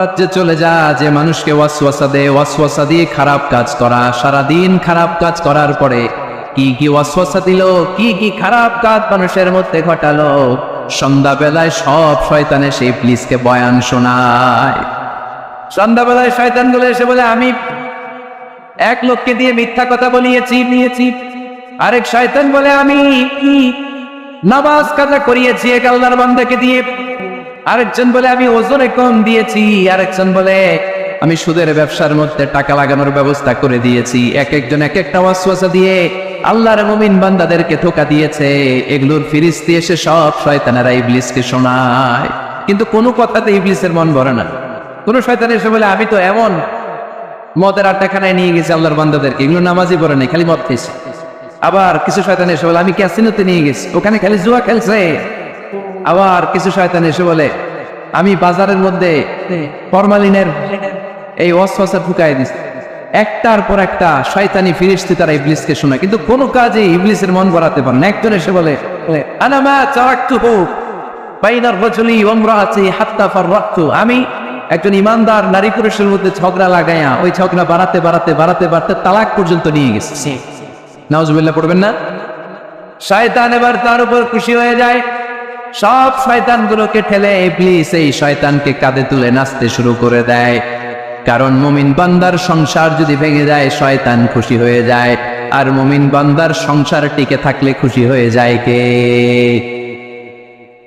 রাজ্যে চলে যা যে মানুষকে ওয়াসওয়াসা দেয়, ওয়াসওয়াসা দিয়ে খারাপ কাজ করা, সারাদিন খারাপ কাজ করার পরে কি কি ওয়াসওয়াসা দিল, কি কি খারাপ কাজ মানুষের মধ্যে ঘটালো, সন্ধ্যাবেলায় সব শয়তানে সেই ইবলিসকে বয়ান শোনায়। সন্ধ্যাবেলায় শয়তানগুলো এসে বলে, আমি এক লোককে দিয়ে মিথ্যা কথা বলিয়েছি। আরেক শয়তান বলে, আমি নামাজ কাজা করিয়েছি এক আল্লাহর বান্দাকে দিয়ে। আরেকজন বলে, আমি ওজনে কম দিয়েছি। আরেকজন বলে, আমি সুদের ব্যবসার মধ্যে টাকা লাগানোর ব্যবস্থা করে দিয়েছি। এক একজন এক একটা ওয়াসওয়াসা দিয়ে আল্লাহর মুমিন বান্দাদেরকে ধোঁকা দিয়েছে। এগুলোর ফিরিস্তি এসে সব শয়তানেরা ইবলিসকে শোনায়, কিন্তু কোনো কথাতে ইবলিসের মন ভরে না। কোন শয়তান এসে বলে, আমি তো এমন মদের আড্ডাখানায় নিয়ে গেছি আল্লাহর বান্দাদেরকে, এগুলো নামাজই পড়ে নাই, খালি মদ খেয়েছে। আবার কিছু শয়তান এসে বলে, আমি ক্যাসিনোতে নিয়ে গেছি, ওখানে খালি জুয়া খেলছে। আবার কিছু শয়তান এসে বলে, আমি বাজারের মধ্যে ফরমালিনের এই ওয়াসওয়াসা ঢুকাই দিছি। একটার পর একটা শয়তানি ফিরিস্তি তারা ইবলিসকে শোনায়, কিন্তু কোনো কাজে ইবলিসের মন ভরাতে পারে না। একজন এসে বলে, আনা মা তারাকতুহু বাইনার রাজুলি ওয়া ইমরাআতি হাত্তা ফাররাকতু, আমি একজন ইমানদার নারী পুরুষের মধ্যে ঝগড়া লাগাইয়া ওই ঝগড়া বাড়াতে তালাক পর্যন্ত নিয়ে গেছে। নাউজুবিল্লাহ পড়বেন না? শয়তান এবার তার উপর খুশি হয়ে যায়। সব শয়তানগুলোকে ঠেলে ইবলিস এই শয়তানকে কাঁধে তুলে নাচতে শুরু করে দেয়। কারণ মুমিন বান্দার সংসার যদি ভেঙে যায় শয়তান খুশি হয়ে যায়, আর মুমিন বান্দার সংসার টিকে থাকলে খুশি হয়ে যায় কে?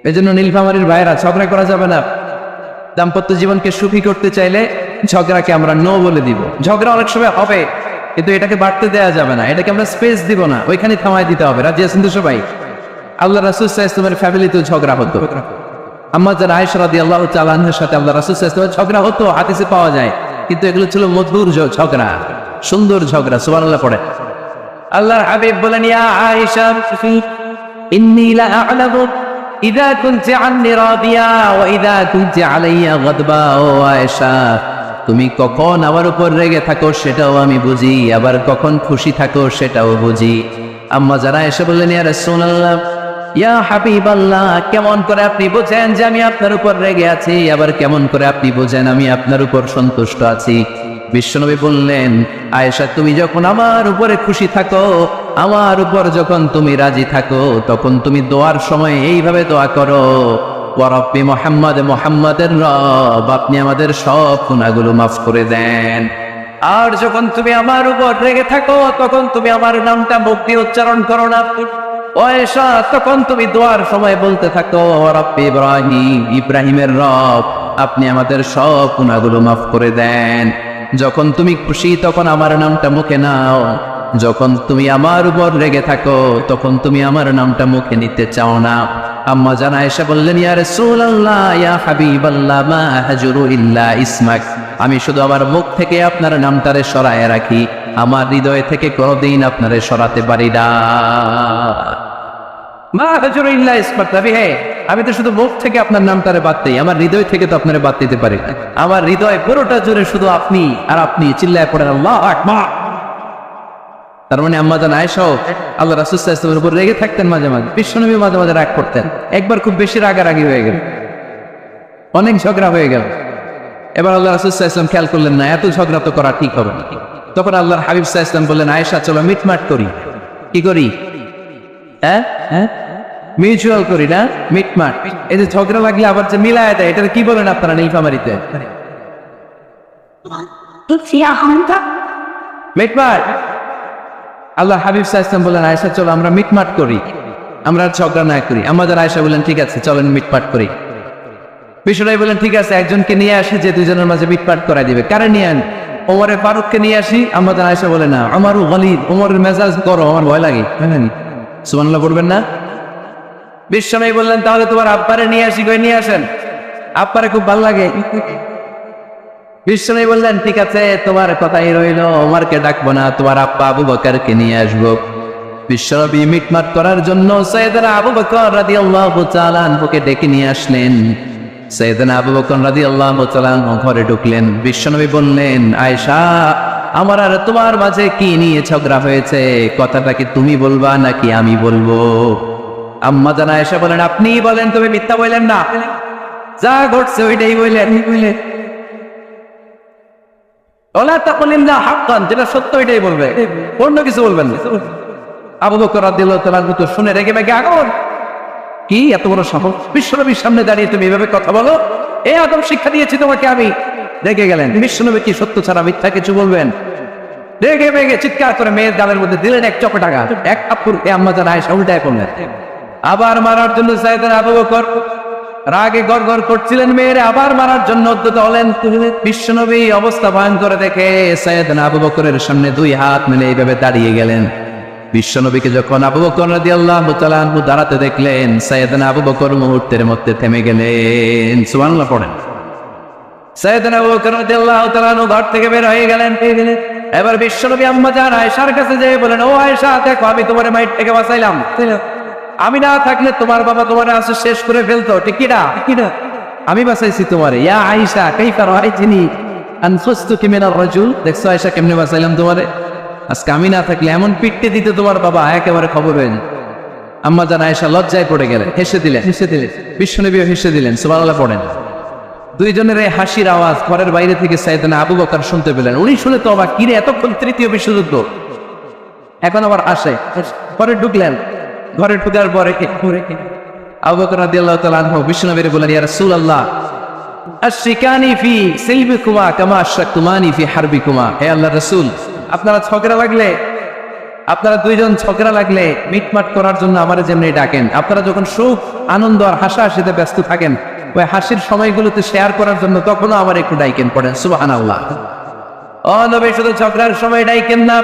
এজন্য নীলফামারীর ভাইরা, ঝগড়া করা যাবে না। দাম্পত্য জীবনকে সুখী করতে চাইলে ঝগড়াকে আমরা নো বলে দিব। ঝগড়া অনেক সময় হবে, কিন্তু এটাকে বাড়তে দেওয়া যাবে না, এটাকে আমরা স্পেস দিব না, ওইখানে থামায় দিতে হবে। রাজি আছেন তো সবাই? আল্লাহ রাসূল সাল্লাল্লাহু আলাইহি ওয়াসাল্লামের ফ্যামিলিতেও ঝগড়া হতো। আম্মা জান আয়েশা রাদিয়াল্লাহু তাআলা আনহার সাথে আল্লাহ রাসূল সাল্লাল্লাহু আলাইহি ওয়াসাল্লামের ঝগড়া হতো, হাদিসে পাওয়া যায়। কিন্তু এগুলো ছিল মধুর ঝগড়া, সুন্দর ঝগড়া। সুবহানাল্লাহ পড়ে। আল্লাহর হাবিব বলেন, ইয়া আয়েশা ইন্নী লা আ'লামু ইযা কুনতি আন্নী রাদিয়া ওয়া ইযা কুনতি আলাইয়া গাদবা। ও আয়েশা, তুমি কখন আমার উপর রেগে থাকো সেটাও আমি বুঝি, আবার কখন খুশি থাকো সেটাও বুঝি। আম্মা যারা এসে বললেন, ইয়া রাসূলুল্লাহ, ইয়া হাবিবাল্লাহ, কেমন করে আপনি বোঝেন যে আমি আপনার উপর রেগে আছি, আবার কেমন করে আপনি বোঝেন আমি আপনার উপর সন্তুষ্ট আছি? বিশ্বনবী বললেন, আয়েশা, তুমি যখন আমার উপরে খুশি থাকো, আমার উপর যখন তুমি রাজি থাকো, তখন তুমি দোয়ার সময় এইভাবে দোয়া করো, ওয়া রাব্বি মুহাম্মদ, মুহাম্মাদের রব, আপনি আমাদের সব গুনাহগুলো মাফ করে দেন। আর যখন তুমি আমার উপর রেগে থাকো, তখন তুমি আমার নামটা মুখ দিয়ে উচ্চারণ করো না। আয়েশা, তখন তুমি দোয়ার সময় বলতে থাকো, ওয়া রাব্বি ইব্রাহিম, ইব্রাহিমের রব, আপনি আমাদের সব গুনাহগুলো মাফ করে দেন। যখন তুমি খুশি তখন আমার নামটা মুখে নাও, যখন তুমি আমার উপর রেগে থাকো তখন তুমি আমার নামটা মুখে নিতে চাও না। আম্মা জান আয়েশা বললেন, ইয়া রাসূলুল্লাহ, ইয়া হাবিবাল্লাহ, মা আহজুরু ইল্লা ইসমাক, আমি শুধু আমার মুখ থেকে আপনার নামটারে সরায় রাখি, আমার হৃদয় থেকে কোনোদিন আপনারে সরাতে পারি না। মা আহজুরু ইল্লা ইসমাক, নবী হে, আমি তো শুধু মুখ থেকে আপনার নামটারে বাদ দিই, আমার হৃদয় থেকে তো আপনারে বাদ দিতে পারি না। আমার হৃদয় পুরোটা জুড়ে শুধু আপনি আর আপনি। চিল্লায় পড়েন আল্লাহু আকবার। তার মানে আম্মা জান আয়েশাও আল্লাহ রাসূল সাল্লাল্লাহু আলাইহি ওয়াসাল্লামের উপর রেগে থাকতেন মাঝে মাঝে। বিশ্বনবী মাঝে মাঝে রাগ করতেন। একবার খুব বেশি রাগারাগি হয়ে গেল, অনেক ঝগড়া হয়ে গেল। এবার আল্লাহ রাসূল সাল্লাল্লাহু আলাইহি ওয়াসাল্লাম খেয়াল করলেন না, এত ঝগড়া তো করা ঠিক হবে না। তখন আল্লাহর হাবিব সাল্লাল্লাহু আলাইহি ওয়াসাল্লাম বললেন, আয়েশা, চলো মিটমাট করি। কি করি? মিউচুয়াল করি না, মিটমাট। এই যে ঝগড়া লাগলে আবার যে মিলায় দেয়, এটা কি বলেন আপনারা নীলফামারীতে? মিটমাট। আল্লাহ হাবিব সাল্লাল্লাহু আলাইহি ওয়াসাল্লাম বললেন, আয়েশা, চলো আমরা মিটমাট করি, আমরা ঝগড়া না করি। আমাদের আয়েশা বললেন, ঠিক আছে, চলেন মিটমাট করি। বিশ্বনবী বললেন, ঠিক আছে, একজনকে নিয়ে আসি যে দুজনের মাঝে মিটমাট করাই দিবে। কারে নিয়ে আন? ওমরে ফারুককে নিয়ে আসি। আমাদের আয়েশা বলে, না, আমারও গলিদ, ওমরের মেজাজ করো, আমার ভয় লাগে। সুবহানাল্লাহ পড়বেন না? বিশ্বনবী বললেন, তাহলে তোমার আব্বারে নিয়ে আসি। কই নিয়ে আসেন, আব্বারে খুব ভালো লাগে। বিশ্বনবী বললেন, ঠিক আছে, তোমার কথাই রইল, ওমরকে ডাকবো না, তোমার আব্বা আবু বকরকে নিয়ে আসবো। বিশ্বনবী মিটমাট করার জন্য সাইয়েদনা আবু বকর রাদিয়াল্লাহু তাআলা আনহুকে ডেকে নিয়ে আসলেন। সাইয়েদনা আবু বকর রাদিয়াল্লাহু তাআলা আনহু ঘরে ঢুকলেন। বিশ্বনবী বললেন, আয়েশা, আমার আর তোমার মাঝে কি নিয়ে ঝগড়া হয়েছে? কথাটা কি তুমি বলবা নাকি আমি বলবো? আম্মা জান আয়েশা বলেন, আপনিই বলেন, তবে মিথ্যা বললেন না, যা ঘটছে ওইটাই বললেন। ওলা তাকুলিল্লাহ হাক্কান, যেটা সত্য এটাই বলবে, অন্য কিছু বলবেন না। আবু বকর রাদিয়াল্লাহু তাআলা তো শুনে রেগে মেগে আগুন, কি এত বড় সাহস, বিশ্বনবীর সামনে দাঁড়িয়ে তুমি এভাবে কথা বলো, এই আদব শিক্ষা দিয়েছি তোমাকে আমি। রেগে গেলেন, বিশ্বনবী কি সত্য ছাড়া মিথ্যা কিছু বলবেন? রেগে মেগে চিৎকার করে মেয়ের গালের মধ্যে দিলেন এক চপেটাঘা, এক থাপ্পড়। আম্মা জান আয়েশা উল্টায় পড়লেন। আবার মারার জন্য সাইয়েদনা আবু বকর রাগে গড়গড় করছিলেন, মেয়েরে আবার মারার জন্য উদ্যত হলেন। বিশ্বনবী অবস্থা ভয়ঙ্কর দেখে সাইয়েদনা আবু বকরের সামনে দুই হাত মেলে এইভাবে দাঁড়িয়ে গেলেন। বিশ্বনবীকে যখন আবু বকর রাদিয়াল্লাহু তাআলা আনহু দাঁড়াতে দেখলেন, সাইয়েদনা আবু বকর মুহূর্তের মধ্যে থেমে গেলেন। সুবহানাল্লাহ পড়েন। সাইয়েদনা আবু বকর রাদিয়াল্লাহু তাআলা আনহু ঘর থেকে বের হয়ে গেলেন। এবার বিশ্বনবী আম্মা জান আয়েশার কাছে যেয়ে বলেন, ও আয়েশা, দেখো আমি তোমার মাইট থেকে বাঁচাইলাম, আমি না থাকলে তোমার বাবা তোমার আসে শেষ করে ফেলতো, ঠিক কি না? আমি বাঁচাইছি তোমারে। ইয়া আয়েশা কাইফা রাআইতিনি আনফাসতুকি মিনার রাজুল, দেখছো আয়েশা কেমনে বাঁচাইলাম তোমারে? আজকে আমি না থাকলে এমন পিটতে দিতে তোমার বাবা, একেবারে খবর হয়ে যায়। আম্মা জান আয়েশা লজ্জায় পড়ে গেলেন, হেসে দিলেন। বিশ্বনবীও হেসে দিলেন। সুবহানাল্লাহ পড়েন। দুইজনের এই হাসির আওয়াজ ঘরের বাইরে থেকে সাইয়েদনা আবু বকর শুনতে পেলেন। উনি শুনে তো অবাক, কিরে এতক্ষণ তৃতীয় বিশ্বযুদ্ধ, এখন আবার আসে। ঘরে ঢুকলেন, ঘরে ঢুকার পরে আবু বকর রাদিয়াল্লাহু তাআলা আনহু বিশ্বনবীকে বললেন, ইয়া রাসূলুল্লাহ আশরিকানি ফি সিলবিকুমা কামা আশরাকতুমানি ফি হারবিকুমা। হে আল্লাহর রাসূল, আপনারা ঝগড়া লাগলে, আপনারা দুইজন ঝগড়া লাগলে মিটমাট করার জন্য আমারে যেমনি ডাকেন, আপনারা যখন সুখ আনন্দ আর হাসাহাসিতে ব্যস্ত থাকেন, ওই হাসির সময়গুলোতে শেয়ার করার জন্য তখনও আমার একটু ডাইকেন। পড়েন সুবহানাল্লাহ। ও নবী, শুধু ঝগড়ার সময় ডাইকেন না,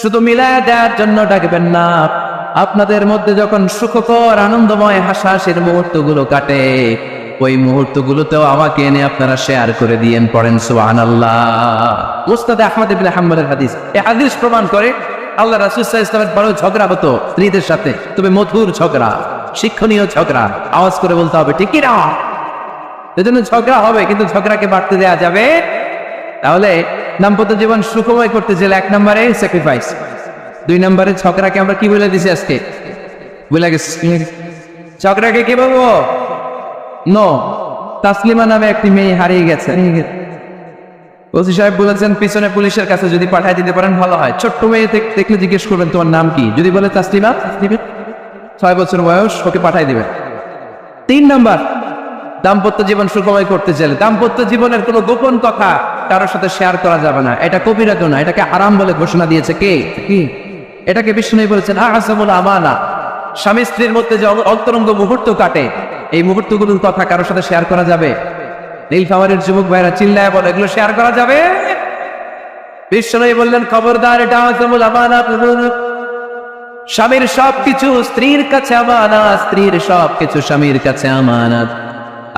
শুধু মিলায় দেওয়ার জন্য ডাকবেন না। আপনাদের মধ্যে যখন সুখকর আনন্দময় হাসাহাসির মুহূর্তগুলো কাটে, ওই মুহূর্তগুলোতেও আমাকে এনে আপনারা শেয়ার করে দিয়েন। পড়েন সুবহানাল্লাহ। মুসনাদ আহমদ ইবনে হাম্বলের হাদিস। এই হাদিস প্রমাণ করে আল্লাহ রাসূল সাল্লাল্লাহু আলাইহি ওয়াসাল্লামের বড় ঝগড়া হতো স্ত্রীদের সাথে, তবে মধুর ঝগড়া, শিক্ষণীয় ঝগড়া, আওয়াজ করে বলতে হবে, ঠিক কি না? এজন্য ঝগড়া হবে, কিন্তু ঝগড়াকে বাড়তে দেওয়া যাবে। তাহলে দাম্পত্য জীবন সুখময় করতে চাইলে 1 নম্বরে স্যাক্রিফাইস, 2 নম্বরে ঝগড়াকে আমরা কি বলে দিছি আজকে? বলে গেছি ঝগড়াকে কি বলবো? নো। তাসলিমা নামে একটি মেয়ে হারিয়ে গেছে। ওসি সাহেব বলেছেন পিছনে পুলিশের কাছে যদি পাঠিয়ে দিতে পারেন ভালো হয়। ছোট্ট মেয়ে দেখলে জিজ্ঞেস করবেন তোমার নাম কি, যদি বলে তাসলিমা, 6 বছর বয়স, ওকে পাঠিয়ে দিবেন। 3 নম্বর, দাম্পত্য জীবন সুখময় করতে চাইলে দাম্পত্য জীবনের কোনো গোপন কথা কারোর সাথে শেয়ার করা যাবে না। এটা কবিরা গুনাহ, এটাকে হারাম বলে ঘোষণা দিয়েছে কে? কি এটাকে বিষ্ণু বলেছেন আ'যামুল আমানা। স্বামী স্ত্রীর মধ্যে যে অন্তরঙ্গ মুহূর্ত কাটে, এই মুহূর্তগুলোর কথা কারোর সাথে শেয়ার করা যাবে? নীলফামারীর যুবক ভাইরা চিল্লায় বলে, এগুলো শেয়ার করা যাবে? বিষ্ণু বললেন খবরদার, এটা আ'যামুল আমানা। স্বামীর সবকিছু স্ত্রীর কাছে আমানত, স্ত্রীর সবকিছু স্বামীর কাছে আমানত।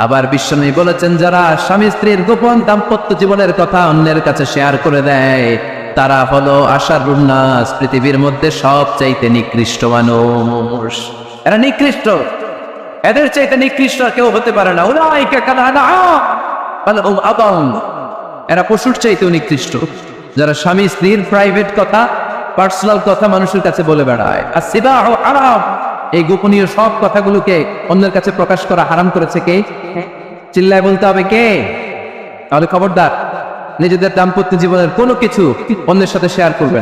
আবার বিশ্বনবী বলেছেন, যারা স্বামী স্ত্রীর গোপন দাম্পত্য জীবনের কথা অন্যের কাছে শেয়ার করে দেয়, তারা হলো আশারুন নাস, পৃথিবীর মধ্যে সবচাইতে নিকৃষ্ট মানুষ। এরা নিকৃষ্ট, এদের চাইতে নিকৃষ্ট কেউ হতে পারে না। উলাইকা কাল আনআম বাল হুম আদাল। এরা পশুর চাইতেও নিকৃষ্ট, যারা স্বামী স্ত্রীর প্রাইভেট কথা, পার্সোনাল কথা মানুষের কাছে বলে বেড়ায়। আর সিবাহু হারাম, এই গোপনীয় সব কথাগুলোকে অন্যের কাছে প্রকাশ করা হারাম করেছে কে? চিল্লায় বলতে হবে কে? তাহলে খবরদার, নিজেদের দাম্পত্য জীবনের কোনো কিছু অন্যের সাথে শেয়ার করবে।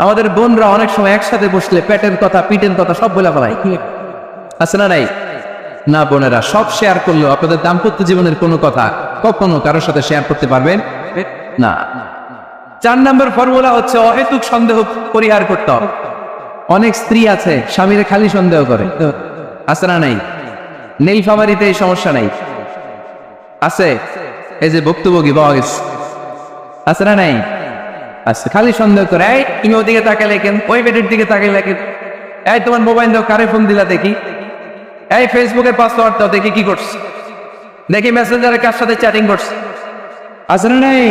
আমাদের বোনরা অনেক সময় একসাথে বসলে পেটের কথা, পিটের কথা সব বলে ফেলায়, আছে না নাই? না বোনেরা, সব শেয়ার করলেও আপনাদের দাম্পত্য জীবনের কোনো কথা কখনো কারোর সাথে শেয়ার করতে পারবেন না। 4 নম্বর ফর্মুলা হচ্ছে অহেতুক সন্দেহ পরিহার করতে হবে। অনেক স্ত্রী আছে স্বামীরে খালি সন্দেহ করে, আছে না নাই? নীলফামারীতে এই সমস্যা নাই, আছে? এই যে ভুক্তভোগী পাওয়া গেছে, আছে না নাই? আছে, খালি সন্দেহ করে। এই তুমি ওদিকে তাকালে কেন, ওই বেটির দিকে তাকালে কেন, এই তোমার মোবাইল দাও, কারে ফোন দিলা দেখি, এই ফেসবুকের পাসওয়ার্ড দাও দেখি কি করছে, দেখি মেসেঞ্জারে কার সাথে চ্যাটিং করছে, আছে না নাই?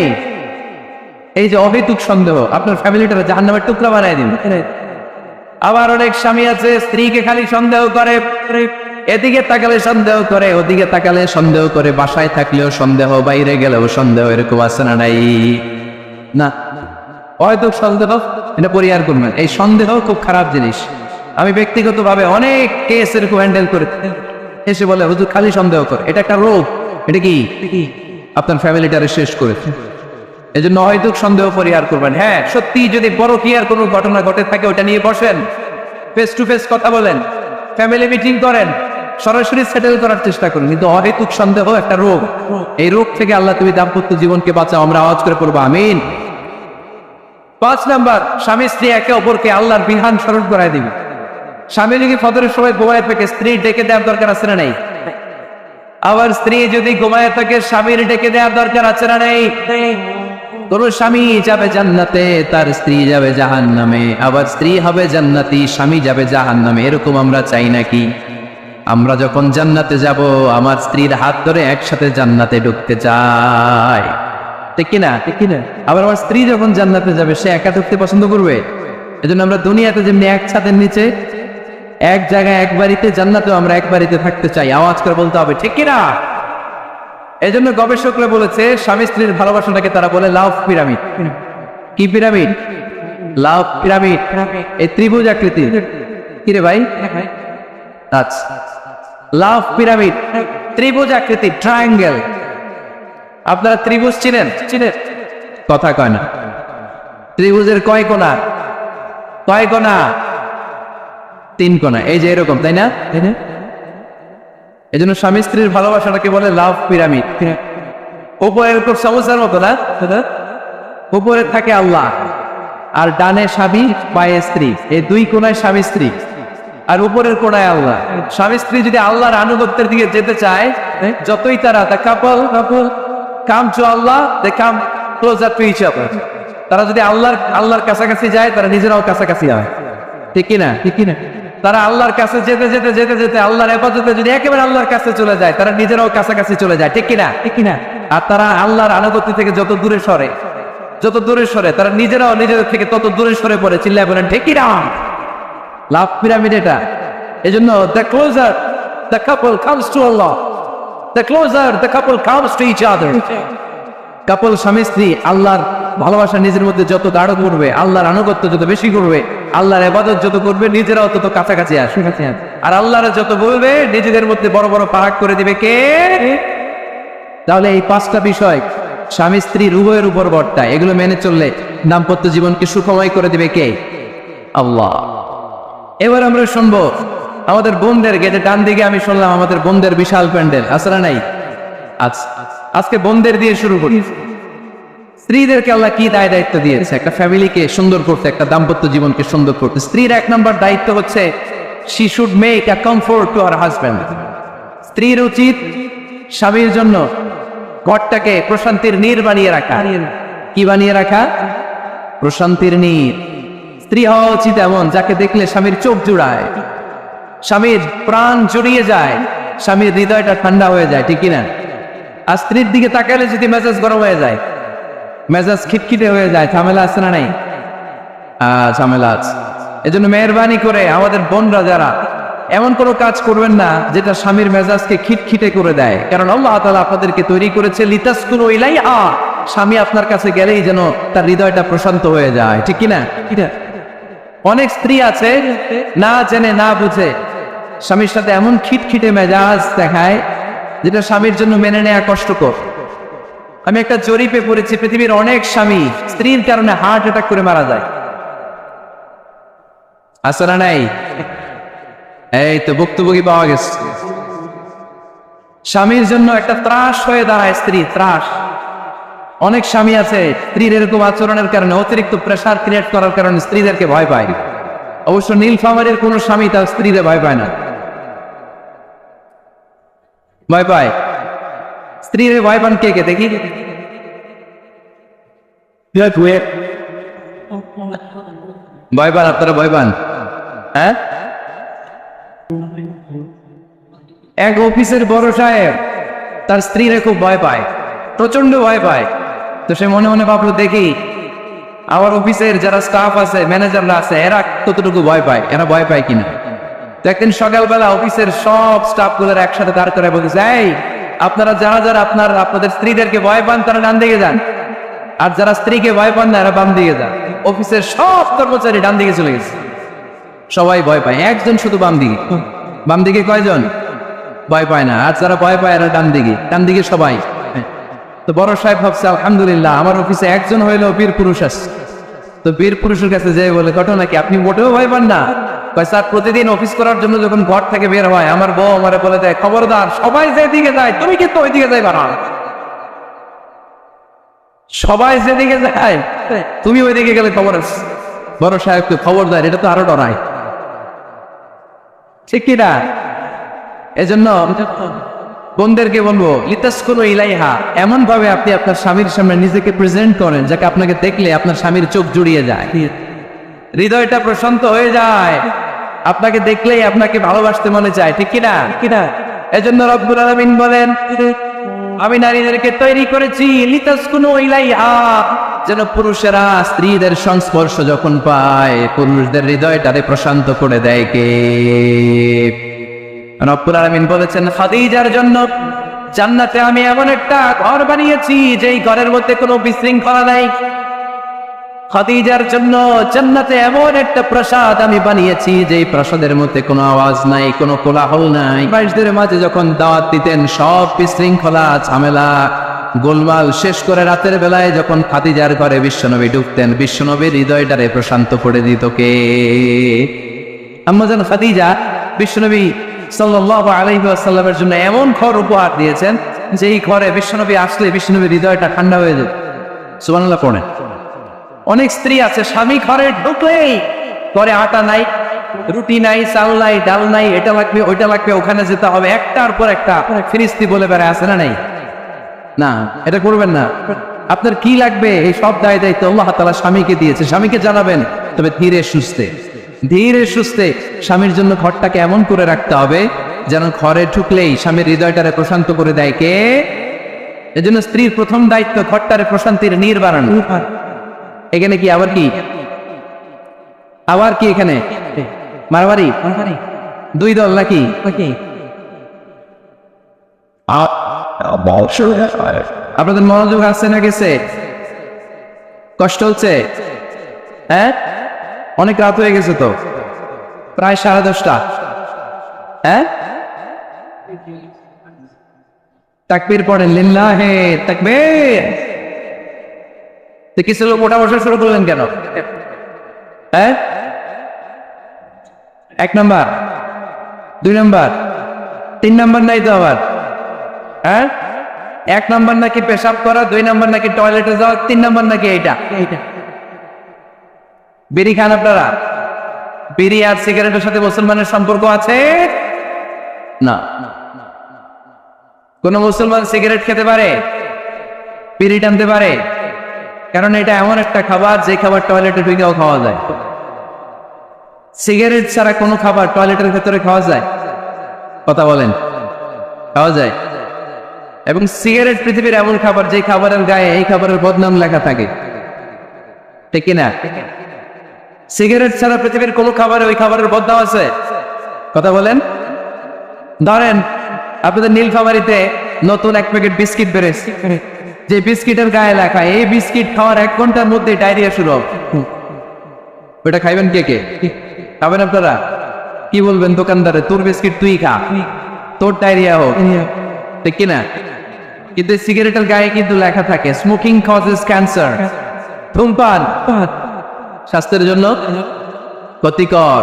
এই যে অহেতুক সন্দেহ আপনার ফ্যামিলিটা জাহান্নামের টুকরা বানায় দিন। আবার অনেক স্বামী আছে স্ত্রীকে খালি সন্দেহ করে, এদিকে তাকালে সন্দেহ করে, ওদিকে তাকালে সন্দেহ করে, বাসায় থাকলেও সন্দেহ, বাইরে গেলেও সন্দেহ, এরকম আছে না নাই? না, অহেতুক সন্দেহ এটা পরিহার করবেন। এই সন্দেহ খুব খারাপ জিনিস। আমি ব্যক্তিগতভাবে অনেক কেস এরকম হ্যান্ডেল করে, এসে বলে হুজুর খালি সন্দেহ করে, এটা একটা রোগ। এটা কি আপনার ফ্যামিলিটারে শেষ করে। এই জন্য অহেতুক সন্দেহ পরিহার করবেন। হ্যাঁ, সত্যি যদি বড় কি আর কোনো ঘটনা ঘটে থাকে ওটা নিয়ে বসেন, ফেস টু ফেস কথা বলেন, ফ্যামিলি মিটিং করেন, সরাসরি সেটেল করার চেষ্টা করুন। কিন্তু অহেতুক সন্দেহ একটা রোগ, এই রোগ থেকে আল্লাহ তুমি দাম্পত্য জীবনকে বাঁচাও, আমরা আওয়াজ করে পড়বো আমিন। 5 নাম্বার, স্বামী স্ত্রী একে অপরকে আল্লাহর বিধান স্মরণ করায় দিবে। স্বামী যদি ফজরের সময় ঘুমায় থাকে, স্ত্রী ডেকে দেওয়ার দরকার আছে না নেই? আবার স্ত্রী যদি ঘুমায় থাকে, স্বামীর ডেকে দেওয়ার দরকার আছে না নেই? কোন স্বামী যাবে জান্নাতে, তার স্ত্রী যাবে জাহান্নামে, আবার স্ত্রী হবে জান্নাতি, স্বামী যাবে জাহান্নামে। এরকম আমরা চাই নাকি? আমরা যখন জান্নাতে যাব, আমার স্ত্রীর হাত ধরে একসাথে জান্নাতে ঢুকতে চাই, ঠিক কিনা? ঠিক কিনা? আবার আমার স্ত্রী যখন জান্নাতে যাবে, সে একা ঢুকতে পছন্দ করবে? এজন্য আমরা দুনিয়াতে যেমনি এক ছাদের নিচে এক জায়গায় এক বাড়িতে, জান্নাতেও আমরা এক বাড়িতে থাকতে চাই। আওয়াজ করে বলতে হবে ঠিক কিনা? এজন্য গবেষকরা বলেছে, স্বামী স্ত্রীর ভালোবাসাটাকে তারা বলে লাভ পিরামিড। কি পিরামিড? লাভ পিরামিড। এই ত্রিভুজ আকৃতি। কি রে ভাই? আচ্ছা, লাভ পিরামিড, ত্রিভুজ আকৃতি, ট্রায়াঙ্গেল। আপনারা ত্রিভুজ চিনেন? চিনেন? কথা কয় না। ত্রিভুজের কয় কোণা? কয় কোণা? 3 কোণা। এই যে এরকম, তাই না? তাই না? এই জন্য স্বামী স্ত্রীর ভালোবাসাটাকে বলে লাভ পিরামিড। উপরে এরকম সমস্যার মতো না, উপরে থাকে আল্লাহ, আর ডানে স্বামী, পায়ে স্ত্রী, এই 2 কোণায় স্বামী স্ত্রী, আর উপরের কোণায় আল্লাহ। স্বামী স্ত্রী যদি আল্লাহর আনুগত্যের দিকে যেতে চায়, যতই তারা couple come to Allah, they come closer to each other. তারা যদি আল্লাহর কাছাকাছি যায়, তারা নিজেরাও কাছাকাছি হয়, ঠিক কিনা? ঠিক কিনা? তারা আল্লাহর কাছে যেতে যেতে যেতে যেতে আল্লাহর হেফাজতে যদি একেবারে আল্লাহর কাছে চলে যায়, তারা নিজেরাও কাছাকাছি চলে যায়, ঠিক কিনা? ঠিক কিনা? আর তারা আল্লাহর আনুগত্য থেকে যত দূরে সরে, তারা নিজেরাও নিজেদের থেকে তত দূরে সরে পড়ে। চিল্লায় বলেন ঠিক কিনা? লাভ পিরামিড এটা। এজন্য the closer the couple comes to Allah, the closer the couple comes to each other. কাপল স্বামী স্ত্রী আল্লাহর ভালোবাসা নিজের মধ্যে যত গাঢ় করবে, আল্লাহর আনুগত্য যত বেশি করবে, আল্লাহর ইবাদত যত করবে, নিজেরাও তত কাছাকাছি আসবে। আর আল্লাহর যত বলবে, নিজেদের মধ্যে বড় বড় পাহাড় করে দিবে কে? তাহলে এই 5টা বিষয় স্বামী স্ত্রী উভয়ের উপর বর্তায়। এগুলো মেনে চললে দাম্পত্য জীবনকে সুখময় করে দিবে কে? আল্লাহ। এবার আমরা শুনবো আমাদের বোনদের গেটে ডান দিকে আমি শুনলাম আমাদের বোনদের বিশাল প্যান্ডেল আছে না নাই? আজকে বোনদের দিয়ে শুরু করি। স্ত্রীদেরকে আল্লাহ কি দায়িত্ব দিয়েছে? একটা ফ্যামিলিকে সুন্দর করতে, একটা দাম্পত্য জীবনকে সুন্দর করতে। স্ত্রীর 1 নম্বর দায়িত্ব হচ্ছে she should make a comfort to her husband. স্ত্রীর উচিত স্বামীর জন্য ঘরটাকে প্রশান্তির নীড় বানিয়ে রাখা। কি বানিয়ে রাখা? প্রশান্তির নীড়। স্ত্রী হওয়া উচিত এমন যাকে দেখলে স্বামীর চোখ জুড়ায়, স্বামীর প্রাণ জড়িয়ে যায়, স্বামীর হৃদয়টা ঠান্ডা হয়ে যায়, ঠিক কিনা? আর স্ত্রীর দিকে তাকালে যদি মেজাজ গরম হয়ে যায়, মেজাজ খিটখিটে হয়ে যায়, ঝামেলা আছে না নাই? ঝামেলা আছে। এজন্য মেহরবানি করে আমাদের বোনরা যারা, এমন কোনো কাজ করবেন না যেটা স্বামীর মেজাজকে খিটখিটে করে দেয়। কারণ আল্লাহ তাআলা আপনাদেরকে তৈরি করেছে লিতাসকুনু ইলাইহা, স্বামী আপনার কাছে গেলেই যেন তার হৃদয়টা প্রশান্ত হয়ে যায়, ঠিক কিনা? অনেক স্ত্রী আছে না জেনে না বুঝে স্বামীর সাথে এমন খিটখিটে মেজাজ দেখায় যেটা স্বামীর জন্য মেনে নেওয়া কষ্টকর। আমি একটা জরিপে পড়েছি, পৃথিবীর অনেক স্বামী স্ত্রীর কারণে হার্ট অ্যাটাক করে মারা যায়। আছে না নাই? এই তো ভুক্তভোগী পাওয়া গেছে। স্বামীর জন্য একটা ত্রাস হয়ে দাঁড়ায় স্ত্রী, ত্রাস। অনেক স্বামী আছে স্ত্রীর এরকম আচরণের কারণে, অতিরিক্ত প্রেসার ক্রিয়েট করার কারণে স্ত্রীদেরকে ভয় পায়। অবশ্য নীলফামারীর কোন স্বামী তার স্ত্রীদের ভয় পায় না। ভয় পায়? স্ত্রীর ভয় পান কে কে দেখি? ভয় পান আপনারা? ভয় পান? হ্যাঁ, এক অফিসের বড় সাহেব তার স্ত্রীরা খুব ভয় পায়, প্রচন্ড ভয় পায়। তো সে মনে মনে ভাবলো, দেখি আমার অফিসের যারা স্টাফ আছে, ম্যানেজাররা আছে, এরা কতটুকু ভয় পায়, এরা ভয় পায় কিনা। তো একদিন সকালবেলা অফিসের সব স্টাফ গুলোর একসাথে দাঁড় করে বলতেছে, এই আপনারা যারা যারা আপনাদের স্ত্রীদেরকে ভয় পান তারা ডান দিকে যান, আর যারা স্ত্রীকে ভয় পান না এরা বাম দিকে যান। অফিসের সব কর্মচারী ডান দিকে চলে গেছে, সবাই ভয় পায়, একজন শুধু বাম দিকে। বাম দিকে কয়জন? ভয় পায় না। আর যারা ভয় পায় এরা ডান দিকে, ডান দিকে সবাই। তো বড় সাহেব ভাবছে আলহামদুলিল্লাহ আমার অফিসে একজন হইলেও বীর পুরুষ আসছে। তো বীর পুরুষের কাছে যেয়ে বলে ঘটনা কি, আপনি মোটেও ভয় পান না? কয় স্যার প্রতিদিন অফিস করার জন্য যখন ঘর থেকে বের হয় আমার বউ আমারে বলে দেয় খবরদার সবাই যেদিকে যায় তুমি কিন্তু ওইদিকে যাইবা না, সবাই যেদিকে যায় তুমি ওইদিকে গেলে খবর আছে। বড় সাহেবকে খবর দেয়, এটা তো আরো ডরায়, ঠিক কিনা? এজন্য বোনদেরকে বলবো লিতাসকুনু ইলাইহা, এমন ভাবে আপনি আপনার স্বামীর সামনে নিজেকে প্রেজেন্ট করেন যাকে আপনাকে দেখলে আপনার স্বামীর চোখ জুড়িয়ে যায়, হৃদয়টা প্রশান্ত হয়ে যায়, আপনাকে দেখলেই আপনাকে ভালোবাসতে মনে চায়, ঠিক কিনা? এজন্য রব্বুল আলামিন বলেন আমি নারীদেরকে তৈরি করেছি লিতাসকুনু ইলাইহা, যেন পুরুষেরা স্ত্রীদের সংস্পর্শ যখন পায় পুরুষদের হৃদয়টারে প্রশান্ত করে দেয় কে? রব্বুল আলামিন বলেছেন খাদিজার জন্য জান্নাতে আমি এমন একটা ঘর বানিয়েছি যেই ঘরের মধ্যে কোনো বিশৃঙ্খলা নাই। খাদিজার জন্য জান্নাতে এমন একটা প্রাসাদ আমি বানিয়েছি যেই প্রাসাদের মধ্যে কোনো আওয়াজ নাই, কোনো কোলাহল নাই। বাইশদের মাঝে যখন দাওয়াত দিতেন সব বিশৃঙ্খলা ঝামেলা গোলমাল শেষ করে রাতের বেলায় যখন খাদিজার ঘরে বিশ্বনবী ঢুকতেন বিশ্বনবীর হৃদয়টারে প্রশান্ত করে দিত কে? আম্মাজান খাদিজা বিশ্বনবী সাল্লাল্লাহু আলাইহি ওয়াসাল্লামের জন্য এমন ঘর উপহার দিয়েছেন যেই ঘরে বিশ্বনবী আসলে বিশ্বনবীর হৃদয়টা ঠান্ডা হয়ে যেত। সুবহানাল্লাহ পড়েন। অনেক স্ত্রী আছে স্বামী ঘরে ঢুকলেই ঘরে আটা নাই, রুটি নাই, চাল নাই, ডাল নাই, এটা লাগবে ওইটা লাগবে, ওখানে যেতে হবে, একটার পর একটা ফিরিস্তি বলে বেড়ায়, আছে না? নাই না, এটা করবেন না। আপনার কি লাগবে এই সব দায় দায়িত্ব আল্লাহ তাআলা স্বামীকে দিয়েছে, স্বামীকে জানাবেন, তবে ধীরে সুস্থে স্বামীর জন্য ঘরটাকে এমন করে রাখতে হবে যেন ঘরে ঢুকলেই স্বামীর হৃদয়টারে প্রশান্ত করে দেয় কে? এজন্য স্ত্রীর প্রথম দায়িত্ব ঘরটারে প্রশান্তির নীড় বানানো। এখানে কি আবার কি এখানে মারামারি দুই দল নাকি? আপনাদের মনোযোগ আসছে না গেছে? কষ্ট হচ্ছে? হ্যাঁ, অনেক রাত হয়ে গেছে তো, প্রায় 10:30। হ্যাঁ, তাকবীর পড়েন, লিল্লাহে তাকবীর। কিছু লোক ওঠা বসা শুরু করলেন কেন? হ্যাঁ, 1 নাম্বার 2 নাম্বার 3 নাম্বার নাই তো আবার? হ্যাঁ, 1 নাম্বার নাকি পেশাব করা, 2 নাম্বার নাকি টয়লেটে যাওয়া, 3 নাম্বার নাকি এইটা। বিড়ি খান আপনারা? বিড়ি আর সিগারেটের সাথে মুসলমানের সম্পর্ক আছে? না। কোন মুসলমান সিগারেট খেতে পারে, বিড়ি টানতে পারে? কারণ এটা এমন একটা খাবার যে খাবার টয়লেটে ঢুকেও খাওয়া যায়। সিগারেট ছাড়া কোনো খাবার টয়লেটের ভেতরে খাওয়া যায়? কথা বলেন, খাওয়া যায়? এবং সিগারেট পৃথিবীর এমন খাবার যে খাবারের গায়ে এই খাবারের বদনাম লেখা থাকে, ঠিক কিনা? সিগারেট ছাড়া পৃথিবীর কোন খাবারে ওই খাবারের বদনাম আছে? কথা বলেন। ধরেন আপনাদের নীলফামারীতে নতুন 1 প্যাকেট বিস্কিট বেড়েছে, যে বিস্কিটের গায়ে লেখা এই বিস্কিট খাওয়ার 1 ঘন্টার মধ্যে ডায়রিয়া শুরু হবে। ওটা খাইবেন কে? খাবেন আপনারা? কি বলবেন দোকানদারে, তোর বিস্কিট তুই খা, তোর ডায়রিয়া হোক, ঠিক কিনা? কিন্তু সিগারেটের গায়ে কিন্তু লেখা থাকে স্মোকিং কজেস ক্যান্সার, ধূমপান স্বাস্থ্যের জন্য ক্ষতিকর,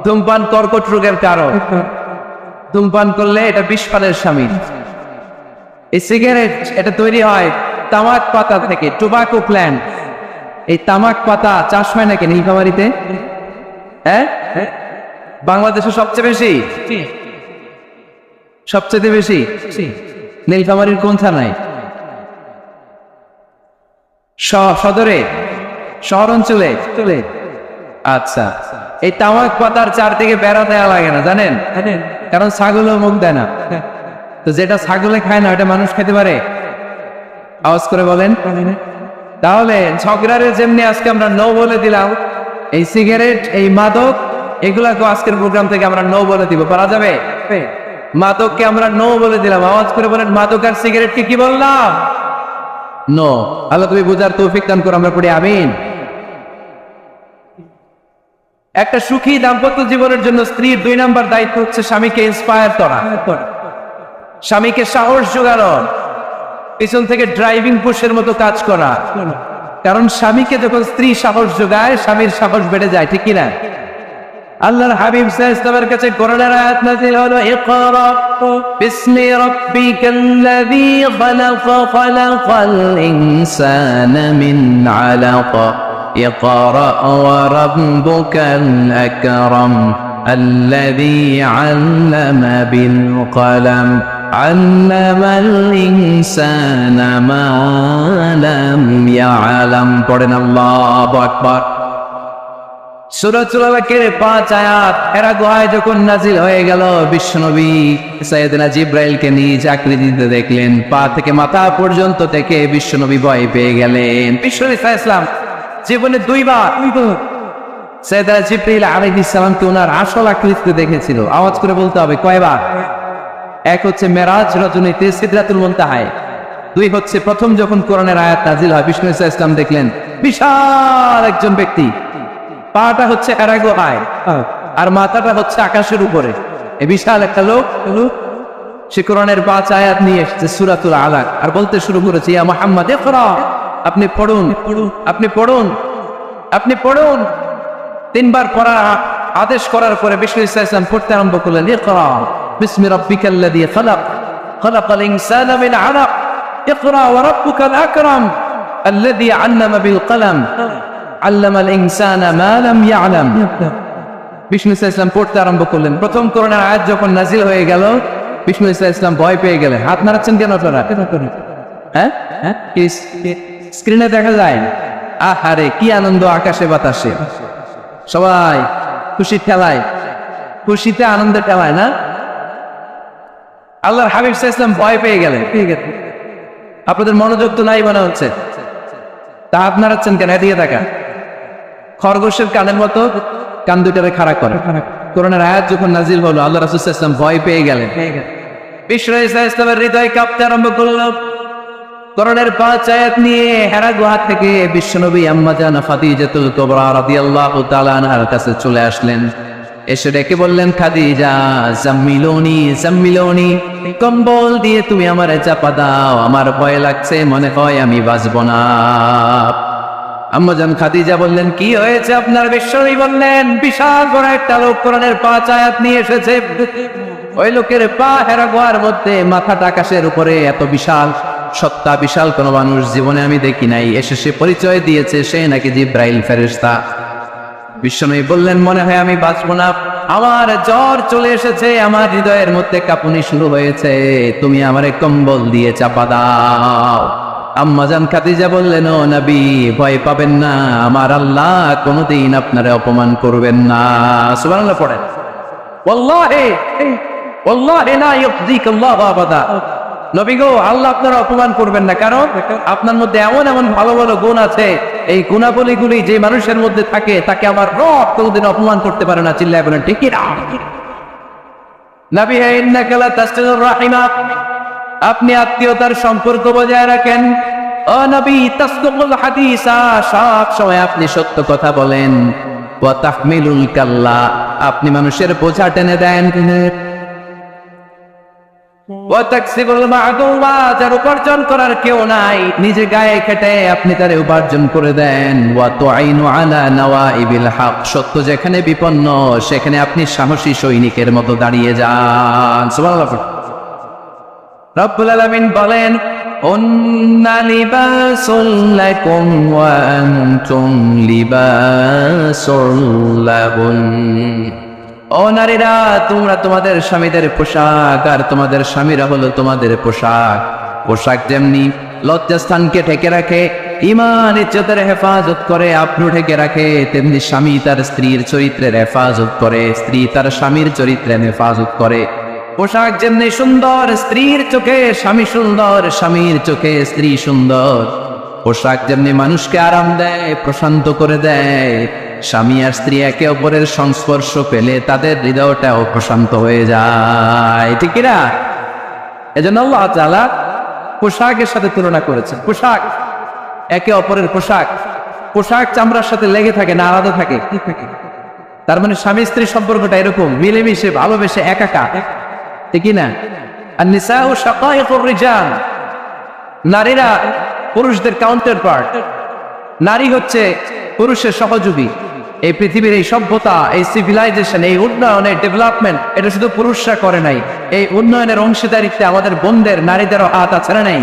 ধূমপান কর্কট রোগের কারণ, ধূমপান করলে এটা বিষপানের শামিল। এই সিগারেট এটা তৈরি হয় তামাক পাতা থেকে, টোবাকো প্ল্যান্ট। এই তামাক পাতা চাষ হয় নাকি নীলফামারীতে? হ্যাঁ, বাংলাদেশে সবচেয়ে বেশি নীলফামারীর কোন থানায়? সদরে, শহর অঞ্চলে? আচ্ছা, এই তামাক পাতার চারদিকে বেড়া দেওয়া লাগে না জানেন? কারণ ছাগলও মুখ দেয় না। তো যেটা ছাগলে খায় না ওটা মানুষ খেতে পারে? আওয়াজ করে বলেন। তাহলে ঝগড়ারে যেমনি আজকে আমরা নো বলে দিলাম, এই সিগারেট, এই মাদক, এগুলাকে আজকের প্রোগ্রাম থেকে আমরা নো বলে দিব। পারা যাবে? মাদককে আমরা নো বলে দিলাম। আওয়াজ করে বলেন, মাদক আর সিগারেটকে কি বললাম? নো। আল্লাহ তুমি বুঝার তৌফিক দান করো, আমরা পড়ি আমিন। একটা সুখী দাম্পত্য জীবনের জন্য স্ত্রীর 2 নাম্বার দায়িত্ব হচ্ছে স্বামীকে ইন্সপায়ার করা, স্বামীকে সাহস যোগানো। পিছন থেকে ড্রাইভিং পুশের মতো কাজ করা। কারণ স্বামীকে যখন স্ত্রী সাহস যোগায়, স্বামীর সাহস বেড়ে যায়, ঠিক কিনা? আল্লাহর হাবিব সাল্লাল্লাহু আলাইহি ওয়াসাল্লামের কাছে কোরআনের আয়াত নাযিল হলো, ইকরা বিসমি রাব্বিকাল্লাযী খালাক খালাকাল ইনসানা মিন আলাক ইকরা ওয়া রাব্বুকাল আকরাম আল্লাযী আল্লামা বিল কলম আল্লামাল ইনসানা মা লাম ইয়ালাম। পড়েন আল্লাহু আকবার। সূরাতুল আলাকের 5 আয়াত হেরা গুহায় যখন নাজিল হয়ে গেল, বিশ্বনবী সাইয়েদনা জিবরাইলকে নিজ আকৃতিতে দেখলেন। পা থেকে মাথা পর্যন্ত থেকে বিশ্বনবী ভয় পেয়ে গেলেন। বিশ্বনবী সাল্লাল্লাহু আলাইহি ওয়াসাল্লাম জীবনে দুইবার সাইয়েদনা জিবরাইল আলাইহিস সালামকে ওনার আসল আকৃতিতে দেখেছিল। আওয়াজ করে বলতে হবে কয়বার? এক হচ্ছে মেরাজ রজনীতে সিদরাতুল মুনতাহায়, দুই হচ্ছে প্রথম যখন কোরআনের আয়াত নাজিল হয়, বিষ্ণু সাল্লাল্লাহু আলাইহি ওয়াসাল্লাম দেখলেন বিশাল একজন ব্যক্তি, পাটা হচ্ছে হেরা গুহায় আর মাথাটা হচ্ছে আকাশের উপরে। এই বিশাল একটা লোক, সে কোরআনের 5 আয়াত নিয়ে এসেছে সূরাতুল আলাক, আর বলতে শুরু করেছে, ইয়া মুহাম্মদ ইকরা, আপনি পড়ুন, আপনি পড়ুন, আপনি পড়ুন। 3 বার পড়া আদেশ করার পরে বিষ্ণু সাল্লাল্লাহু আলাইহি ওয়াসাল্লাম পড়তে আরম্ভ করলেন, ইকরা বিসমি রাব্বিকাল্লাযী খালাক খালাকাল ইনসানা মিন আলাক ইকরা ওয়া রাব্বুকাল আকরাম আল্লাযী আল্লামা বিল কলম আল্লামাল ইনসানা মা লাম ইয়ালাম। বিষ্ণু সাল্লাল্লাহু আলাইহি ওয়াসাল্লাম পড়তে আরম্ভ করলেন। প্রথম কোরআনের আয়াত যখন নাজিল হয়ে গেল, বিষ্ণু সাল্লাল্লাহু আলাইহি ওয়াসাল্লাম ভয় পেয়ে গেলেন। হাত নাড়াচ্ছেন কেন আপনারা? হ্যাঁ, স্ক্রিনে দেখা যায়। আহারে কি আনন্দ আকাশে বাতাসে, সবাই খুশি ঠেলায়, খুশিতে আনন্দে ঠেলায় না? আল্লাহর হাবিব সাল্লাল্লাহু আলাইহি ওয়াসাল্লাম ভয় পেয়ে গেলেন। আপনাদের মনোযোগ তো নাই মনে হচ্ছে, তা হাত নাড়াচ্ছেন কেন? এদিকে তাকা। খরগোশের কানের মতো কান দুটারে খাড়া করে। কোরআনের আয়াত যখন নাজিল হলো, আল্লাহ রাসূল সাল্লাল্লাহু আলাইহি ওয়াসাল্লাম ভয় পেয়ে গেলেন। বিষ্ণু সাল্লাল্লাহু আলাইহি ওয়াসাল্লামের হৃদয় কাঁপতে আরম্ভ করলো। কোরআনের 5 আয়াত নিয়ে হেরা গুহা থেকে বিশ্বনবী আম্মা জান খাদিজাতুল কুবরা রাদিয়াল্লাহু তাআলা আনহার কাছে চলে আসলেন। এসে ডেকে বললেন, খাদিজা জাম্মিলুনি জাম্মিলুনি, কম্বল দিয়ে তুমি আমারে চাপা দাও, আমার ভয় লাগছে, মনে হয় আমি বাঁচব না। আম্মা জান খাদিজা বললেন, কি হয়েছে আপনার? বিশ্বনবী বললেন, বিশাল বড় একটা লোক কোরআনের 5 আয়াত নিয়ে এসেছে। ওই লোকের পা হেরা গুহার মধ্যে, মাথাটা আকাশের উপরে, এত বিশাল সত্তা, বিশাল কোন মানুষ জীবনে আমি দেখি নাই। এসে সে পরিচয় দিয়েছে সে নাকি জিব্রাইল ফেরেশতা। বিশ্বনবী বললেন, মনে হয় আমি বাঁচব না, আমার জ্বর চলে এসেছে, আমার হৃদয়ের মধ্যে কাঁপুনি শুরু হয়েছে, তুমি আমারে কম্বল দিয়ে চাপা দাও। আম্মা জান খাদিজা বললেন, ও নবী ভয় পাবেন না, আমার আল্লাহ কোনদিন আপনারে অপমান করবেন না। সুবহানাল্লাহ পড়েন। ওয়াল্লাহি ওয়াল্লাহি লা ইউযিকাল্লাহু আবাদা। নবী গো, আল্লাহ আপনারা অপমান করবেন না, কারণ আপনার মধ্যে এমন এমন ভালো ভালো গুণ আছে, এই গুণাবলীগুলি যে মানুষের মধ্যে থাকে তাকে আমার রব কোনদিন অপমান করতে পারে না। চিল্লায় বলেন ঠিক না? নবী হে, ইন্নাকা লা তাসিলুর রাহিমা, আপনি আত্মীয়তার সম্পর্ক বজায় রাখেন। ও নবী, তাসদুকুল হাদিসা, সব সময় আপনি সত্য কথা বলেন। ওয়া তাহমিলুল কাল্লা, আপনি মানুষের বোঝা টেনে দেন। যার উপার্জন করার কেউ নাই, নিজে গায়ে খেটে আপনি তারে উপার্জন করে দেন। সত্য যেখানে বিপন্ন সেখানে আপনি সাহসী সৈনিকের মতো দাঁড়িয়ে যান। সুবহানাল্লাহ। রব্বুল আলামিন বলেন, উন্না লিবাসুল লাকুম ওয়া আনতুম লিবাসুল লাহুম। ও নারীরা, তোমরা তোমাদের স্বামীদের পোশাক, আর তোমাদের স্বামীরা হলো তোমাদের পোশাক। পোশাক যেমনি লজ্জাস্থানকে ঢেকে রাখে, ঈমান ইজ্জতের হেফাজত করে, আব্রু ঢেকে রাখে, তেমনি স্বামী তার স্ত্রীর চরিত্রের হেফাজত করে, স্ত্রী তার স্বামীর চরিত্রের হেফাজত করে। পোশাক যেমনি সুন্দর, স্ত্রীর চোখে স্বামী সুন্দর, স্বামীর চোখে স্ত্রী সুন্দর। পোশাক যেমনি মানুষকে আরাম দেয়, প্রশান্ত করে দেয়, স্বামী আর স্ত্রী একে অপরের সংস্পর্শ পেলে তাদের হৃদয়টাও প্রশান্ত হয়ে যায়, ঠিক না? এজন্য আল্লাহ তাআলা পোশাকের সাথে তুলনা করেছেন। পোশাক একে অপরের পোশাক, পোশাক চামড়ার সাথে লেগে থাকে না, আলাদা থাকে। তার মানে স্বামী স্ত্রীর সম্পর্কটা এরকম মিলেমিশে ভালোবেসে একাকা, ঠিক না? আর নিসাউ শাকাইকুর রিজাল, নারীরা পুরুষদের কাউন্টার পার্ট, নারী হচ্ছে পুরুষের সহযোগী। এই পৃথিবীর এই সভ্যতা, এই সিভিলাইজেশন, এই উন্নয়ন, এই ডেভেলপমেন্ট, এটা শুধু পুরুষরা করে নাই। এই উন্নয়নের অংশীদারিত্বে আমাদের বোনদের, নারীদেরও হাত আছে না নাই?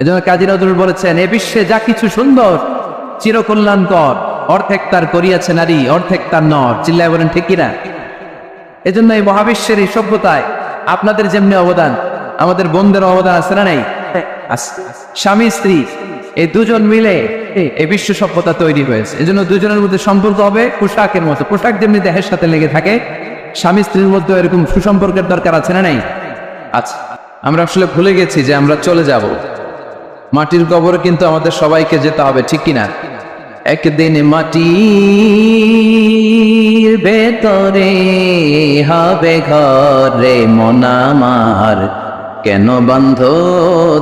এজন্য কাজী নজরুল বলেছেন, এ বিশ্বে যা কিছু সুন্দর চিরকল্যাণকর, অর্ধেক তার করিয়াছে নারী, অর্ধেক তার নর। চিল্লায় বলেন ঠিক কিনা? এজন্য এই মহাবিশ্বের এই সভ্যতায় আপনাদের যেমনি অবদান, আমাদের বোনদের অবদান আছে না নাই? স্বামী স্ত্রী এই দুজন মিলে এই বিশ্ব সভ্যতা তৈরি হয়েছে। এজন্য দুজনের মধ্যে সম্পর্ক হবে পোশাকের মতো। পোশাক যেমনি দেহের সাথে লেগে থাকে, স্বামী স্ত্রীর মধ্যে এরকম সুসম্পর্কের দরকার আছে না নাই? আচ্ছা, আমরা আসলে ভুলে গেছি যে আমরা চলে যাব, মাটির কবরে কিন্তু আমাদের সবাইকে যেতে হবে, ঠিক কিনা? একদিন মাটির ভেতরে হবে ঘরে মন আমার, কেন বন্ধ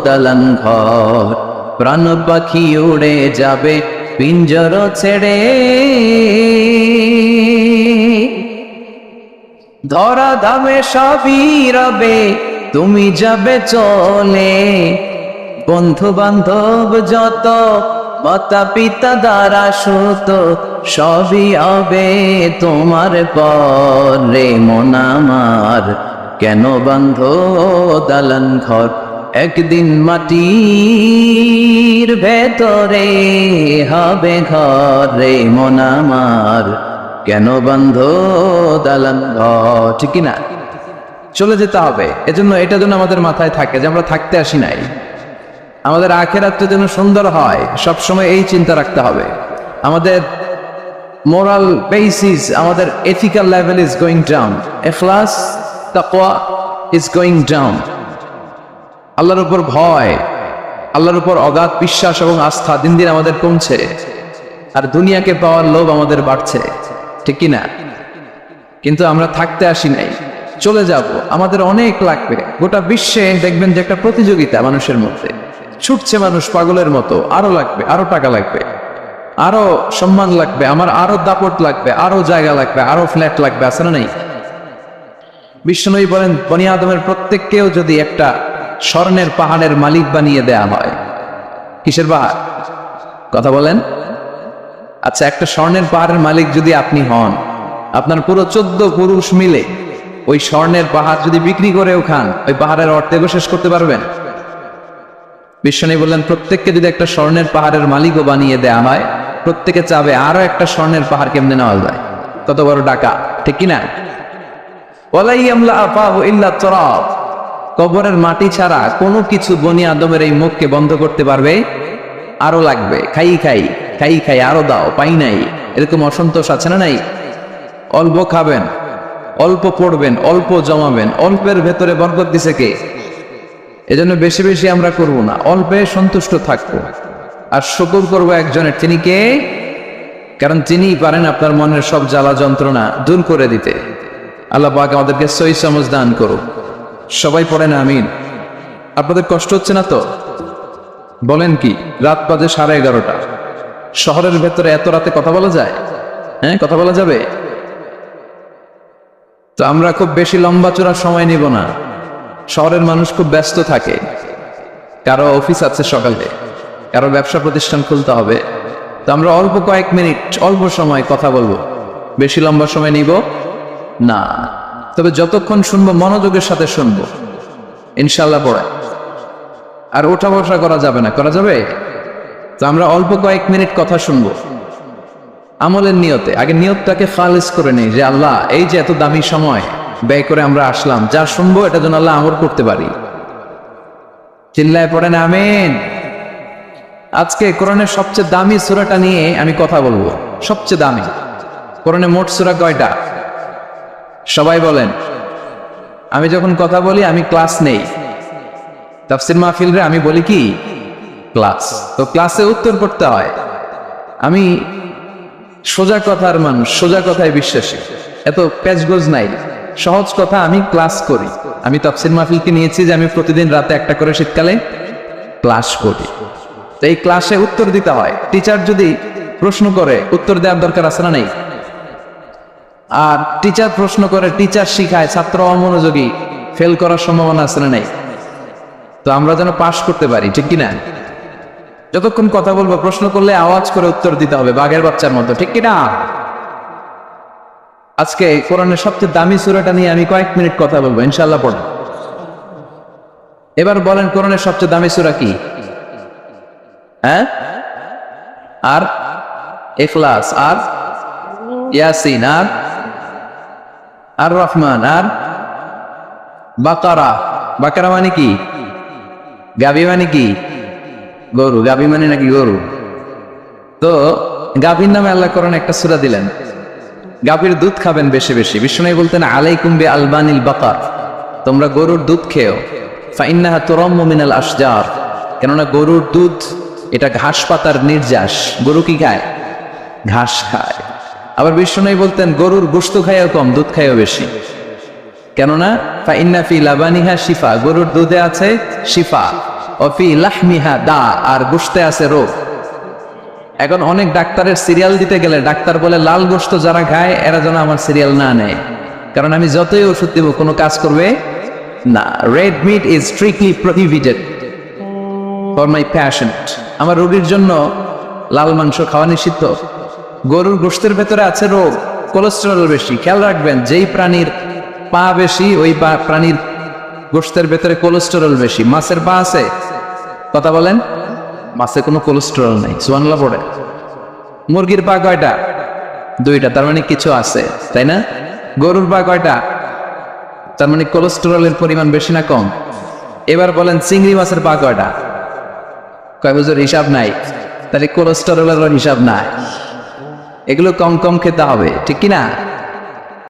দালান ঘর, প্রাণ পাখি উড়ে যাবে পিঞ্জর ছেড়ে, ধরা ধামে সবই রবে তুমি যাবে চলে, বন্ধু বান্ধব যত মাতা পিতা দ্বারা সুত সবই হবে তোমার পরে মন আমার, কেন বন্ধ দালান ঘর, একদিন মাটির ভেতরে হবে ঘরে মন আমার, কেন বন্ধ দালান ঘর। ঠিক কিনা? চলে যেতে হবে। এজন্য এটা যেন আমাদের মাথায় থাকে যে আমরা থাকতে আসি নাই, আমাদের আখিরাতটা যেন সুন্দর হয়, সবসময় এই চিন্তা রাখতে হবে। আমাদের মোরাল বেসিস, আমাদের ethical level is going down, ইখলাস তাকওয়া ইজ গোয়িং ডাউন। আল্লাহর উপর ভয়, আল্লাহর উপর অগাধ বিশ্বাস এবং আস্থা দিন দিন আমাদের কমছে, আর দুনিয়াকে পাওয়ার লোভ আমাদের বাড়ছে, ঠিক কিনা? কিন্তু আমরা থাকতে আসি নাই, চলে যাব। আমাদের অনেক লাগবে। গোটা বিশ্বে দেখবেন যে একটা প্রতিযোগিতা মানুষের মধ্যে, ছুটছে মানুষ পাগলের মতো, আরো লাগবে, আরো টাকা লাগবে, আরো সম্মান লাগবে, আমার আরো দাপট লাগবে, আরো জায়গা লাগবে, আরো ফ্ল্যাট লাগবে, আছে না নাই? বিশ্বনবী বলেন, বনি আদমের প্রত্যেককেও যদি একটা স্বর্ণের পাহাড়ের মালিক বানিয়ে দেয়া হয়, কিসের পাহাড়? কথা বলেন। আচ্ছা, একটা স্বর্ণের পাহাড়ের মালিক যদি আপনি হন, আপনার পুরো 14 পুরুষ মিলে ওই স্বর্ণের পাহাড় যদি বিক্রি করেও খান, ওই পাহাড়ের অর্ধেকও শেষ করতে পারবেন? বিশ্বনবী বললেন, প্রত্যেককে যদি একটা স্বর্ণের পাহাড়ের মালিকও বানিয়ে দেয়া হয়, প্রত্যেকে চাবে আরো একটা স্বর্ণের পাহাড় কেমনে নেওয়া যায়। কত বড় টাকা, ঠিক কিনা? কবরের মাটি ছাড়া কোনো কিছু বনি আদমের এই মুখকে বন্ধ করতে পারবে? আরো লাগবে, খাই খাই খাই খাই, আরো দাও, পাই নাই, এরকম অসন্তোষ আছে না নাই? অল্প খাবেন, অল্প পড়বেন, অল্প জমাবেন, অল্পের ভেতরে বরকত দিছে কে? এজন্য বেশি বেশি আমরা করব না, অল্পে সন্তুষ্ট থাকবো, আর শুকর করবো একজনের, তিনি কে? কারণ তিনিই পারেন আপনার মনের সব জ্বালা যন্ত্রণা দূর করে দিতে। আল্লাহ পাক আমাদেরকে সহি সমঝ দান করুন। সবাই পড়েন আমিন। আপনাদের কষ্ট হচ্ছে না তো? বলেন কি, রাত বাজে 11:30, শহরের ভেতরে এত রাতে কথা বলা যায়? হ্যাঁ, কথা বলা যাবে? তো আমরা খুব বেশি লম্বা চড়া সময় নিব না। শহরের মানুষ খুব ব্যস্ত থাকে, কারো অফিস আছে সকালে, কারো ব্যবসা প্রতিষ্ঠান খুলতে হবে। তো আমরা অল্প কয়েক মিনিট, অল্প সময় কথা বলবো, বেশি লম্বা সময় নিব না। তবে যতক্ষণ শুনবো মনোযোগের সাথে শুনবো, ইনশাল্লাহ পড়ে। আর ওঠা বসা করা যাবে না, করা যাবে? তো আমরা অল্প কয়েক মিনিট কথা শুনবো আমলের নিয়তে। আগে নিয়তটাকে খালিস করে নেই যে আল্লাহ, এই যে এত দামি সময় ব্যয় করে আমরা আসলাম, যা শুনবো এটা যেন আল্লাহ আমল করতে পারি। চিল্লায় পড়েন আমিন। আজকে কোরআনের সবচেয়ে দামি সূরাটা নিয়ে আমি কথা বলবো। সবচেয়ে দামি কোরআনে মোট সূরা কয়টা? সবাই বলেন। আমি যখন কথা বলি আমি ক্লাস নেই, তাফসীর মাহফিলরে আমি বলি কি ক্লাস। তো ক্লাসে উত্তর করতে হয়। আমি সোজা কথার মানুষ, সোজা কথায় বিশ্বাসী, এত প্যাচগোজ নাই, সহজ কথা আমি ক্লাস করি। আমি তাফসীর মাহফিলকে নিয়েছি যে আমি প্রতিদিন রাতে একটা করে শীতকালে ক্লাস করি। তো এই ক্লাসে উত্তর দিতে হয়। টিচার যদি প্রশ্ন করে উত্তর দেওয়ার দরকার আছে না নেই? আর টিচার প্রশ্ন করে, টিচার শিখায়, ছাত্র অমনোযোগী, ফেল করার সম্ভাবনা আছে না নেই? তো আমরা যেন পাশ করতে পারি, ঠিক কিনা? যতক্ষণ কথা বলবো প্রশ্ন করলে আওয়াজ করে উত্তর দিতে হবে বাঘের বাচ্চার মতো, ঠিক কিনা? আজকে কোরআনের সবচেয়ে দামি সূরাটা নিয়ে আমি কয়েক মিনিট কথা বলবো, ইনশাআল্লাহ পড়ব। এবার বলেন কোরআনের সবচেয়ে দামি সূরা কি? হ্যাঁ, আর ইখলাস, আর ইয়াসিন, আর রহমান, আর বাকারা। বাকারা মানে কি? গাভী মানে কি? গরু। গাভী মানে নাকি গরু? তো গাভীর নামে আল্লাহ কোরআনে একটা সূরা দিলেন। গাভীর দুধ খাবেন বেশি বেশি। বিষ্ণু বলতেন আলাইকুম বি আলবানিল বাকার, তোমরা গরুর দুধ খেও। ফাইন্নাহা তুরাম্মু মিনাল আশজার, কেননা গরুর দুধ এটা ঘাস পাতার নির্যাস। গরু কি খায়? ঘাস খায়। আবার বিষ্ণু বলতেন গরুর গোশত খায়ও কম, দুধ খায়ও বেশি। কেননা ফাইন্না ফি লাবানিহা শিফা, গরুর দুধে আছে শিফা, ও ফি লাহমিহা দা, আর গোশতে আছে রোগ। এখন অনেক ডাক্তারের সিরিয়াল দিতে গেলে ডাক্তার বলে লাল গোশত যারা খায় এরা যেন আমার সিরিয়াল না নেয়, কারণ আমি যতই ওষুধ দেব কোনো কাজ করবে না। Red meat is strictly prohibited for my patient, আমার রোগীর জন্য লাল মাংস খাওয়া নিষিদ্ধ। গরুর গোশতের ভেতরে আছে রোগ, কোলেস্টেরল বেশি। খেয়াল রাখবেন, যেই প্রাণীর পা বেশি ওই প্রাণীর গোশতের ভেতরে কোলেস্টেরল বেশি। মাছের পা আছে, কথা বলেন, মাছে কোনো কোলেস্টেরল নেই, সুবহানাল্লাহ পড়ে। মুরগির পা কয়টা? দুইটা, তার মানে কিছু আছে, তাই না? গরুর পা কয়টা? তার মানে কোলেস্টেরলের পরিমাণ বেশি না কম? এবার বলেন চিংড়ি মাছের পা কয়টা? কয় বছর হিসাব নাই, তাহলে কোলেস্টেরলের হিসাব নাই। এগুলো কম কম খেতে হবে, ঠিক কিনা?